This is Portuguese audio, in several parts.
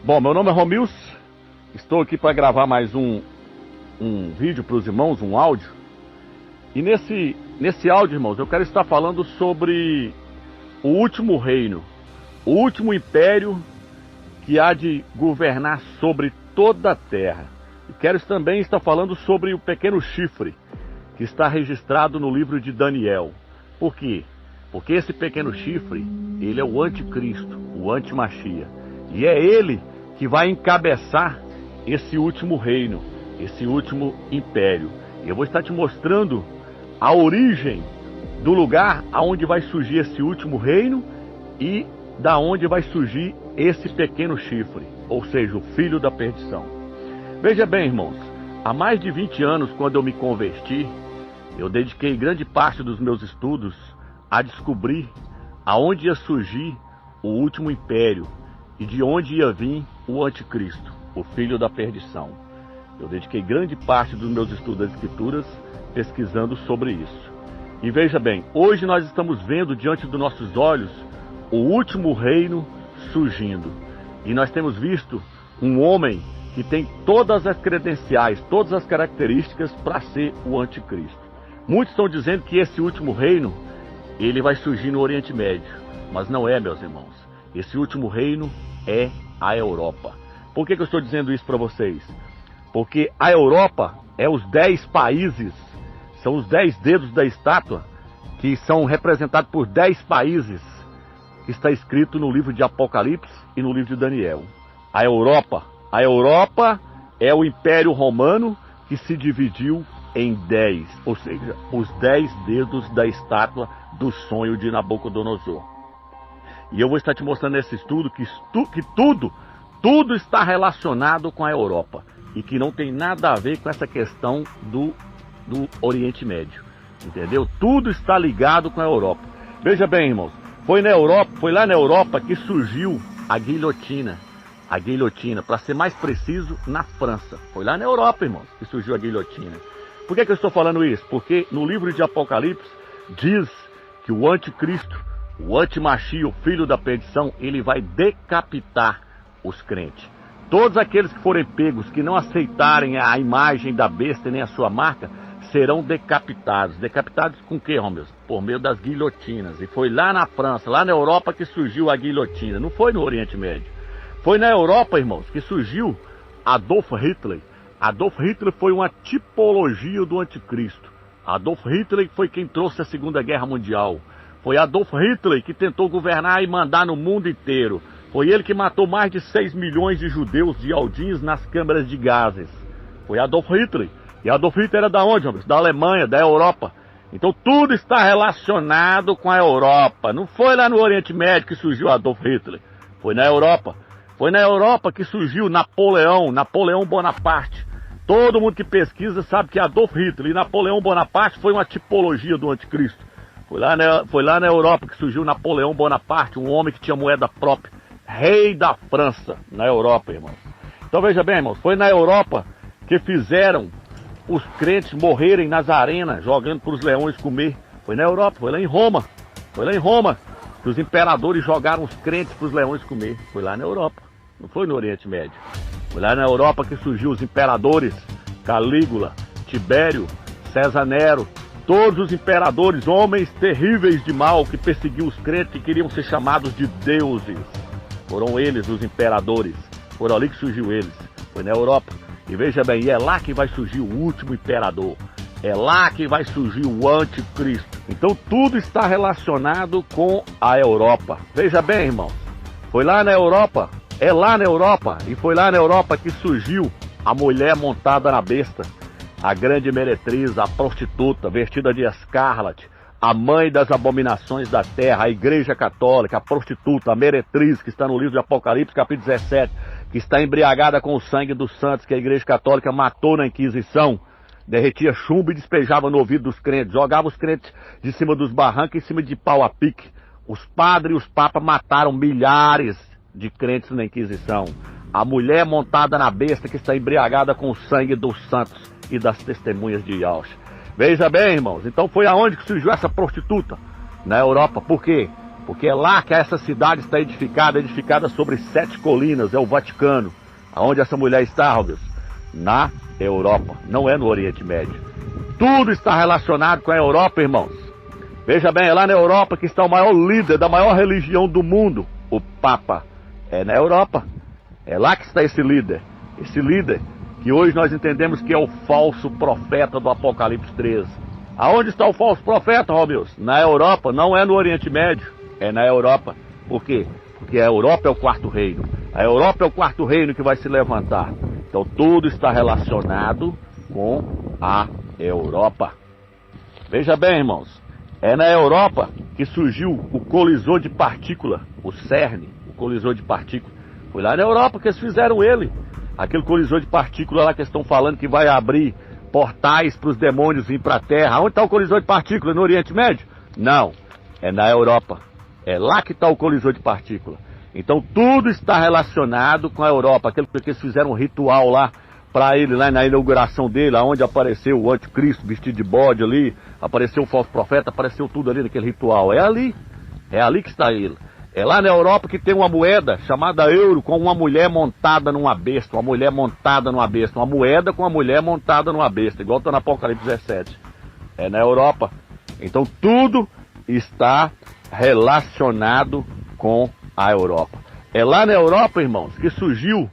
Bom, meu nome é Romils, estou aqui para gravar mais um vídeo para os irmãos, um áudio. E nesse áudio, irmãos, eu quero estar falando sobre o último reino, o último império que há de governar sobre toda a terra. E quero também estar falando sobre o pequeno chifre, que está registrado no livro de Daniel. Por quê? Porque esse pequeno chifre, ele é o anticristo, o antimachia. E é ele que vai encabeçar esse último reino, esse último império. E eu vou estar te mostrando a origem do lugar aonde vai surgir esse último reino e da onde vai surgir esse pequeno chifre, ou seja, o filho da perdição. Veja bem, irmãos, há mais de 20 anos, quando eu me converti, eu dediquei grande parte dos meus estudos a descobrir aonde ia surgir o último império e de onde ia vir o anticristo, o filho da perdição. Eu dediquei grande parte dos meus estudos das escrituras pesquisando sobre isso. E veja bem, hoje nós estamos vendo diante dos nossos olhos o último reino surgindo. E nós temos visto um homem que tem todas as credenciais, todas as características para ser o anticristo. Muitos estão dizendo que esse último reino, ele vai surgir no Oriente Médio. Mas não é, meus irmãos. Esse último reino é a Europa. Por que eu estou dizendo isso para vocês? Porque a Europa é os 10 países, são os 10 dedos da estátua, que são representados por 10 países, que está escrito no livro de Apocalipse e no livro de Daniel. A Europa é o Império Romano que se dividiu em 10, ou seja, os 10 dedos da estátua do sonho de Nabucodonosor. E eu vou estar te mostrando nesse estudo que tudo está relacionado com a Europa e que não tem nada a ver com essa questão do Oriente Médio, entendeu? Tudo está ligado com a Europa. Veja bem, irmãos, foi lá na Europa que surgiu a guilhotina. A guilhotina, para ser mais preciso, na França. Foi lá na Europa, irmãos, que surgiu a guilhotina. Por que eu estou falando isso? Porque no livro de Apocalipse diz que o anticristo, o antimachia, o filho da perdição, ele vai decapitar os crentes. Todos aqueles que forem pegos, que não aceitarem a imagem da besta nem a sua marca, serão decapitados. Decapitados com o que, Romeu? Por meio das guilhotinas. E foi lá na França, lá na Europa que surgiu a guilhotina. Não foi no Oriente Médio. Foi na Europa, irmãos, que surgiu Adolf Hitler. Adolf Hitler foi uma tipologia do anticristo. Adolf Hitler foi quem trouxe a Segunda Guerra Mundial. Foi Adolf Hitler que tentou governar e mandar no mundo inteiro. Foi ele que matou mais de 6 milhões de judeus de aldins nas câmaras de gases. Foi Adolf Hitler. E Adolf Hitler era da onde, homens? Da Alemanha, da Europa. Então tudo está relacionado com a Europa. Não foi lá no Oriente Médio que surgiu Adolf Hitler. Foi na Europa. Foi na Europa que surgiu Napoleão Bonaparte. Todo mundo que pesquisa sabe que Adolf Hitler e Napoleão Bonaparte foi uma tipologia do anticristo. Foi lá na Europa que surgiu Napoleão Bonaparte, um homem que tinha moeda própria. Rei da França, na Europa, irmãos. Então veja bem, irmãos, foi na Europa que fizeram os crentes morrerem nas arenas, jogando para os leões comer. Foi na Europa, foi lá em Roma. Foi lá em Roma que os imperadores jogaram os crentes para os leões comer. Foi lá na Europa, não foi no Oriente Médio. Foi lá na Europa que surgiu os imperadores Calígula, Tibério, César Nero. Todos os imperadores, homens terríveis de mal, que perseguiam os crentes e queriam ser chamados de deuses. Foram eles os imperadores. Foram ali que surgiu eles. Foi na Europa. E veja bem, é lá que vai surgir o último imperador. É lá que vai surgir o anticristo. Então tudo está relacionado com a Europa. Veja bem, irmãos. Foi lá na Europa. É lá na Europa. E foi lá na Europa que surgiu a mulher montada na besta. A grande meretriz, a prostituta, vestida de escarlate, a mãe das abominações da terra, a igreja católica, a prostituta, a meretriz, que está no livro de Apocalipse, capítulo 17, que está embriagada com o sangue dos santos, que a igreja católica matou na Inquisição, derretia chumbo e despejava no ouvido dos crentes, jogava os crentes de cima dos barrancos, em cima de pau a pique. Os padres e os papas mataram milhares de crentes na Inquisição. A mulher montada na besta, que está embriagada com o sangue dos santos e das testemunhas de Yahshua. Veja bem, irmãos, então foi aonde que surgiu essa prostituta? Na Europa. Por quê? porque é lá que essa cidade está edificada sobre 7 colinas, é o Vaticano. Aonde essa mulher está, Robson? Na Europa, não é no Oriente Médio. Tudo está relacionado com a Europa, irmãos. Veja bem, é lá na Europa que está o maior líder da maior religião do mundo, o Papa. É na Europa. É lá que está esse líder. Esse líder que hoje nós entendemos que é o falso profeta do Apocalipse 13. Aonde está o falso profeta, Robson? Na Europa, não é no Oriente Médio, é na Europa. Por quê? Porque a Europa é o quarto reino. A Europa é o quarto reino que vai se levantar. Então tudo está relacionado com a Europa. Veja bem, irmãos, é na Europa que surgiu o colisor de partícula, o CERN, o colisor de partícula. Foi lá na Europa que eles fizeram ele. Aquele colisor de partícula lá que eles estão falando que vai abrir portais para os demônios vir para a Terra. Onde está o colisor de partícula? No Oriente Médio? Não, é na Europa. É lá que está o colisor de partícula. Então tudo está relacionado com a Europa. Aquele que eles fizeram um ritual lá para ele, lá na inauguração dele, onde apareceu o anticristo vestido de bode ali, apareceu o falso profeta, apareceu tudo ali naquele ritual. É ali que está ele. É lá na Europa que tem uma moeda chamada euro, com uma mulher montada numa besta, uma mulher montada numa besta, uma moeda com uma mulher montada numa besta, igual está no Apocalipse 17. É na Europa. Então tudo está relacionado com a Europa. É lá na Europa, irmãos, que surgiu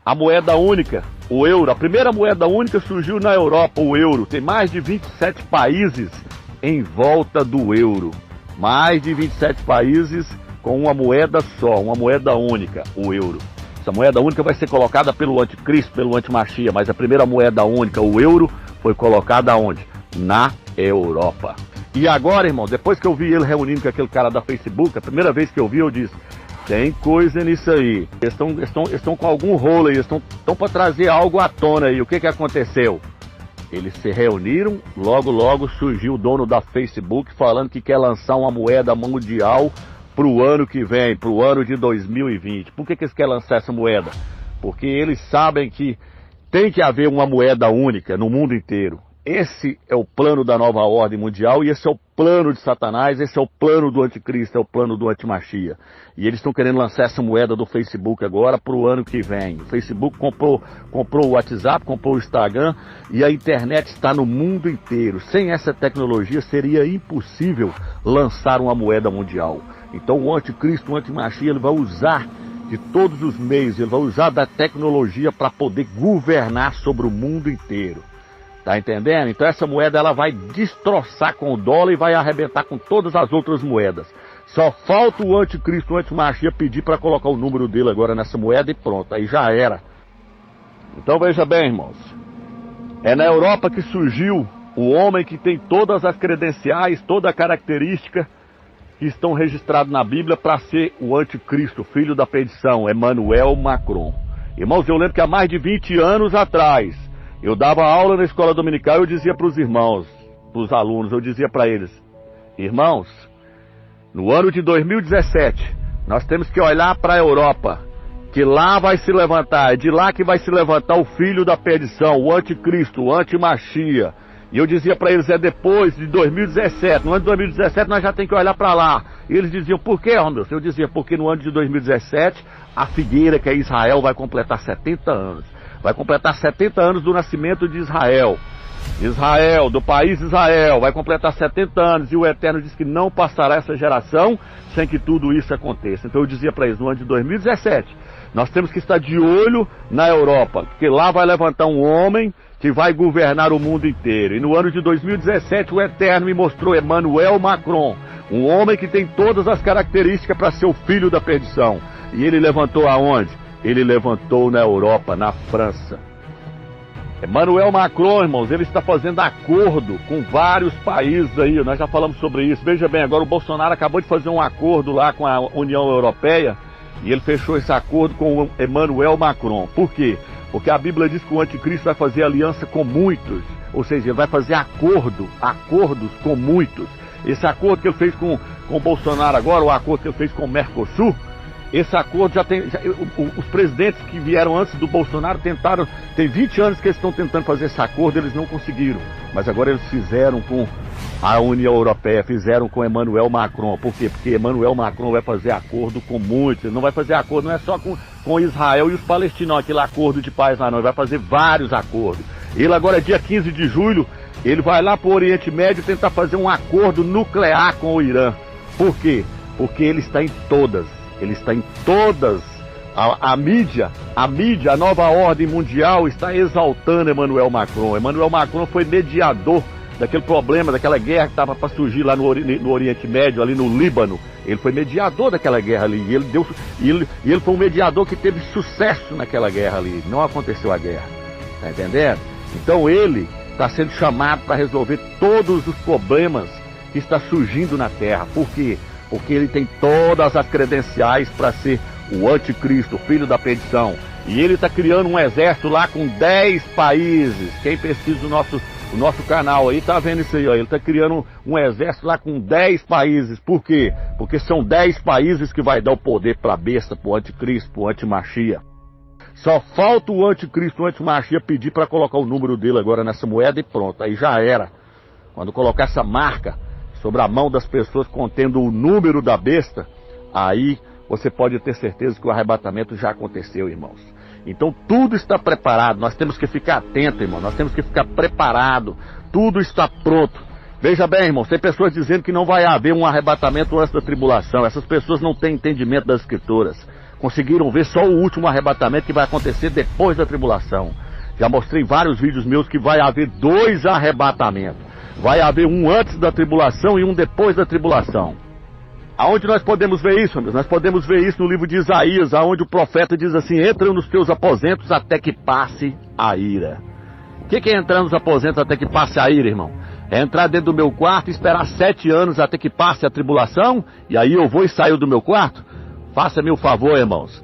a moeda única, o euro. A primeira moeda única surgiu na Europa, o euro. Tem mais de 27 países em volta do euro. Mais de 27 países com uma moeda só, uma moeda única, o euro. Essa moeda única vai ser colocada pelo anticristo, pelo antimachia, mas a primeira moeda única, o euro, foi colocada onde? Na Europa. E agora, irmão, depois que eu vi ele reunindo com aquele cara da Facebook, a primeira vez que eu vi, eu disse, tem coisa nisso aí. Eles estão com algum rolo aí, eles estão para trazer algo à tona aí. O que aconteceu? Eles se reuniram, logo surgiu o dono da Facebook falando que quer lançar uma moeda mundial para o ano que vem, para o ano de 2020. Por que eles querem lançar essa moeda? Porque eles sabem que tem que haver uma moeda única no mundo inteiro. Esse é o plano da nova ordem mundial e esse é o plano de Satanás, esse é o plano do anticristo, é o plano do antimachia. E eles estão querendo lançar essa moeda do Facebook agora para o ano que vem. O Facebook comprou o WhatsApp, comprou o Instagram e a internet está no mundo inteiro. Sem essa tecnologia seria impossível lançar uma moeda mundial. Então o anticristo, o antimachia, ele vai usar de todos os meios, ele vai usar da tecnologia para poder governar sobre o mundo inteiro. Tá entendendo? Então essa moeda ela vai destroçar com o dólar e vai arrebentar com todas as outras moedas. Só falta o anticristo, o antimachia pedir para colocar o número dele agora nessa moeda e pronto, aí já era. Então veja bem, irmãos, é na Europa que surgiu o homem que tem todas as credenciais, toda a característica que estão registrados na Bíblia para ser o anticristo, filho da perdição, Emmanuel Macron. Irmãos, eu lembro que há mais de 20 anos atrás, eu dava aula na escola dominical e eu dizia para os irmãos, para os alunos, eu dizia para eles, irmãos, no ano de 2017, nós temos que olhar para a Europa, que lá vai se levantar, é de lá que vai se levantar o filho da perdição, o anticristo, o antimachia. E eu dizia para eles, é depois de 2017, no ano de 2017 nós já temos que olhar para lá. E eles diziam, por quê, Romeu? Eu dizia, porque no ano de 2017, a figueira que é Israel vai completar 70 anos. Vai completar 70 anos do nascimento de Israel. Israel, do país Israel, vai completar 70 anos. E o Eterno diz que não passará essa geração sem que tudo isso aconteça. Então eu dizia para eles, no ano de 2017, nós temos que estar de olho na Europa, porque lá vai levantar um homem que vai governar o mundo inteiro. E no ano de 2017 o Eterno me mostrou Emmanuel Macron, um homem que tem todas as características para ser o filho da perdição. E ele levantou aonde? Ele levantou na Europa, na França. Emmanuel Macron, irmãos, ele está fazendo acordo com vários países aí, nós já falamos sobre isso. Veja bem, agora o Bolsonaro acabou de fazer um acordo lá com a União Europeia e ele fechou esse acordo com o Emmanuel Macron. Por quê? Porque a Bíblia diz que o anticristo vai fazer aliança com muitos, ou seja, ele vai fazer acordos com muitos. Esse acordo que ele fez com o Bolsonaro agora, o acordo que ele fez com o Mercosul, Esse acordo já tem... os presidentes que vieram antes do Bolsonaro tentaram... Tem 20 anos que eles estão tentando fazer esse acordo, eles não conseguiram. Mas agora eles fizeram com a União Europeia, fizeram com Emmanuel Macron. Por quê? Porque Emmanuel Macron vai fazer acordo com muitos. Não vai fazer acordo, não é só com Israel e os palestinos, aquele acordo de paz lá não. Ele vai fazer vários acordos. Ele agora, dia 15 de julho, ele vai lá para o Oriente Médio tentar fazer um acordo nuclear com o Irã. Por quê? Porque ele está em todas. Ele está em todas. A mídia, a nova ordem mundial está exaltando Emmanuel Macron. Emmanuel Macron foi mediador daquele problema, daquela guerra que estava para surgir lá no Oriente Médio, ali no Líbano. Ele foi mediador daquela guerra ali. E ele foi um mediador que teve sucesso naquela guerra ali. Não aconteceu a guerra. Tá entendendo? Então ele está sendo chamado para resolver todos os problemas que está surgindo na Terra. Por quê? Porque ele tem todas as credenciais para ser o anticristo, o filho da perdição. E ele está criando um exército lá com 10 países. Quem pesquisa o nosso canal aí está vendo isso aí, ó. Ele está criando um exército lá com 10 países. Por quê? Porque são 10 países que vai dar o poder para a besta, para o anticristo, para o antimachia. Só falta o anticristo, o antimachia pedir para colocar o número dele agora nessa moeda e pronto. Aí já era. Quando colocar essa marca sobre a mão das pessoas contendo o número da besta, aí você pode ter certeza que o arrebatamento já aconteceu, irmãos. Então tudo está preparado, nós temos que ficar atento, irmão, nós temos que ficar preparado, tudo está pronto. Veja bem, irmãos, tem pessoas dizendo que não vai haver um arrebatamento antes da tribulação. Essas pessoas não têm entendimento das escrituras, conseguiram ver só o último arrebatamento que vai acontecer depois da tribulação. Já mostrei vários vídeos meus que vai haver 2 arrebatamentos. Vai haver um antes da tribulação e um depois da tribulação. Aonde nós podemos ver isso, amigos? Nós podemos ver isso no livro de Isaías, aonde o profeta diz assim: entra nos teus aposentos até que passe a ira. O que é entrar nos aposentos até que passe a ira, irmão? É entrar dentro do meu quarto e esperar 7 anos até que passe a tribulação? E aí eu vou e saio do meu quarto? Faça-me o favor, irmãos.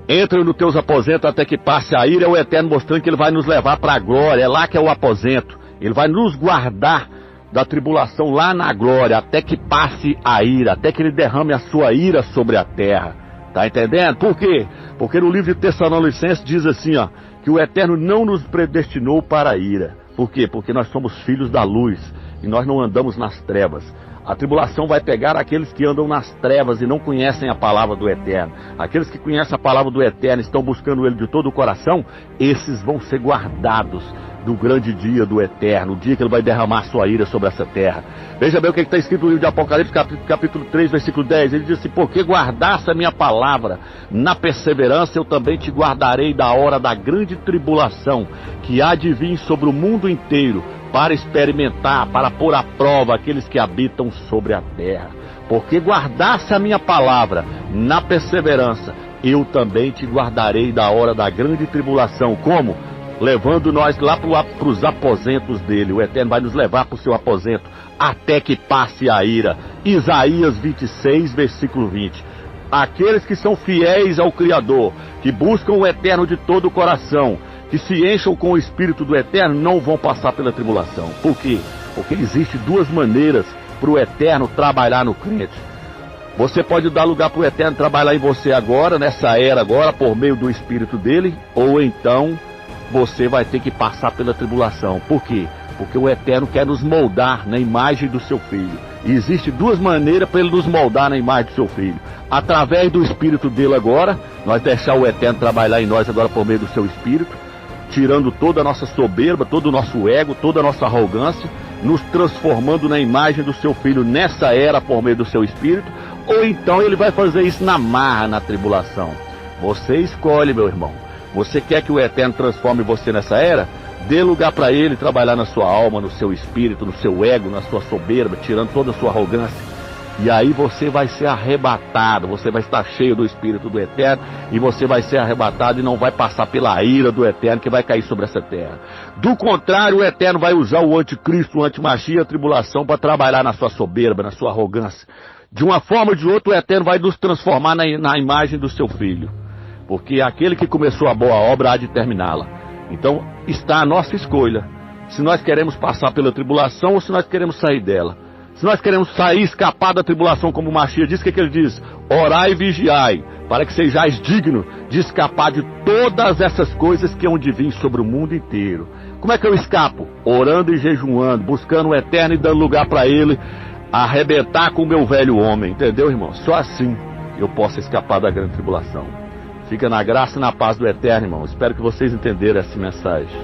Entra nos teus aposentos até que passe a ira, é o Eterno mostrando que ele vai nos levar para a glória, é lá que é o aposento. Ele vai nos guardar da tribulação lá na glória, até que passe a ira, até que ele derrame a sua ira sobre a terra. Tá entendendo? Por quê? Porque no livro de Tessalonicenses diz assim, ó, que o Eterno não nos predestinou para a ira. Por quê? Porque nós somos filhos da luz e nós não andamos nas trevas. A tribulação vai pegar aqueles que andam nas trevas e não conhecem a palavra do Eterno. Aqueles que conhecem a palavra do Eterno e estão buscando ele de todo o coração, esses vão ser guardados do grande dia do Eterno, o dia que ele vai derramar sua ira sobre essa terra. Veja bem o que está escrito no livro de Apocalipse, capítulo 3, versículo 10. Ele diz assim: porque guardaste a minha palavra, na perseverança eu também te guardarei da hora da grande tribulação, que há de vir sobre o mundo inteiro, para experimentar, para pôr à prova aqueles que habitam sobre a terra. Porque guardaste a minha palavra, na perseverança eu também te guardarei da hora da grande tribulação. Como? Levando nós lá para os aposentos dele. O Eterno vai nos levar para o seu aposento até que passe a ira. Isaías 26, versículo 20. Aqueles que são fiéis ao Criador, que buscam o Eterno de todo o coração, que se encham com o Espírito do Eterno, não vão passar pela tribulação. Por quê? Porque existem 2 maneiras para o Eterno trabalhar no crente. Você pode dar lugar para o Eterno trabalhar em você agora, nessa era agora, por meio do Espírito dele, ou então você vai ter que passar pela tribulação. Por quê? Porque o Eterno quer nos moldar na imagem do seu Filho. E existem 2 maneiras para ele nos moldar na imagem do seu Filho. Através do Espírito dele agora, nós deixar o Eterno trabalhar em nós agora por meio do seu Espírito, tirando toda a nossa soberba, todo o nosso ego, toda a nossa arrogância, nos transformando na imagem do seu Filho nessa era por meio do seu Espírito, ou então ele vai fazer isso na marra, na tribulação. Você escolhe, meu irmão. Você quer que o Eterno transforme você nessa era? Dê lugar para ele trabalhar na sua alma, no seu espírito, no seu ego, na sua soberba, tirando toda a sua arrogância. E aí você vai ser arrebatado, você vai estar cheio do Espírito do Eterno, e você vai ser arrebatado e não vai passar pela ira do Eterno que vai cair sobre essa terra. Do contrário, o Eterno vai usar o anticristo, o antimachia, a tribulação para trabalhar na sua soberba, na sua arrogância. De uma forma ou de outra, o Eterno vai nos transformar na imagem do seu Filho. Porque aquele que começou a boa obra há de terminá-la. Então está a nossa escolha, se nós queremos passar pela tribulação ou se nós queremos sair dela. Se nós queremos sair, escapar da tribulação, como o Mashiach diz, o que ele diz? Orai e vigiai, para que sejais dignos de escapar de todas essas coisas que hão de vir sobre o mundo inteiro. Como é que eu escapo? Orando e jejuando, buscando o eterno e dando lugar para ele arrebentar com o meu velho homem, entendeu, irmão? Só assim eu posso escapar da grande tribulação. Fica na graça e na paz do eterno, irmão. Espero que vocês entenderam essa mensagem.